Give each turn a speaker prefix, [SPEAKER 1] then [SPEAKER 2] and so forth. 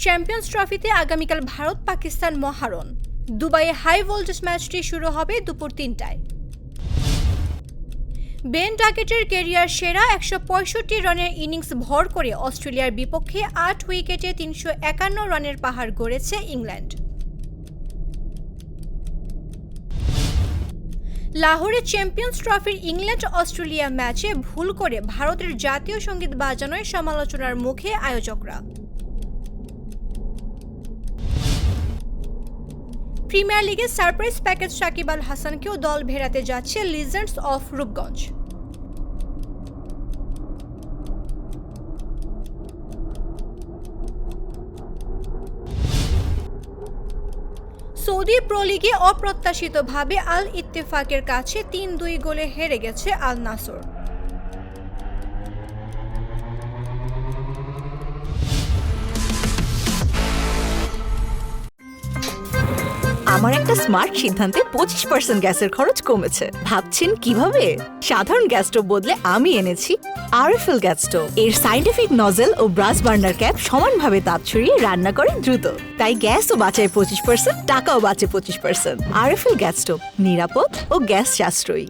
[SPEAKER 1] Champions ট্রফিতে আগামীকাল ভারত পাকিস্তান মহারণ। দুবাইয়ে হাই ভোল্টেজ ম্যাচটি শুরু হবে দুপুর ৩টায়। বেন ডাকেটের ক্যারিয়ার সেরা ১৬৫ রানের ইনিংস ভর করে অস্ট্রেলিয়ার বিপক্ষে ৮ উইকেটে ৩৫১ রানের পাহাড় গড়েছে ইংল্যান্ড। লাহোরে চ্যাম্পিয়ন্স ট্রফির ইংল্যান্ড অস্ট্রেলিয়া ম্যাচে ভুল করে ভারতের জাতীয় সঙ্গীত বাজানোয় সমালোচনার মুখে আয়োজকরা। প্রিমিয়ার লিগে সারপ্রাইজ প্যাকেজ সাকিব আল হাসানকেও দল ভেড়াতে যাচ্ছে legends of Rupganj. Saudi pro লিগে অপ্রত্যাশিতভাবে আল ইত্তেফাকের কাছে ৩-২ গোলে হেরে গেছে আল নাসর।
[SPEAKER 2] আমার একটা স্মার্ট সিদ্ধান্তে 25% গ্যাসের খরচ কমেছে। ভাবছেন কিভাবে? সাধারণ গ্যাস স্টোভ বদলে আমি এনেছি আরএফএল গ্যাস স্টোভ। এর সাইন্টিফিক নজল ও ব্রাস বার্নার ক্যাপ সমানভাবে তাপ ছড়িয়ে রান্না করে দ্রুত, তাই গ্যাসও বাঁচায় 25%, টাকাও বাঁচে 25%। আরএফএল গ্যাস স্টোভ নিরাপদ ও গ্যাস সাশ্রয়ী।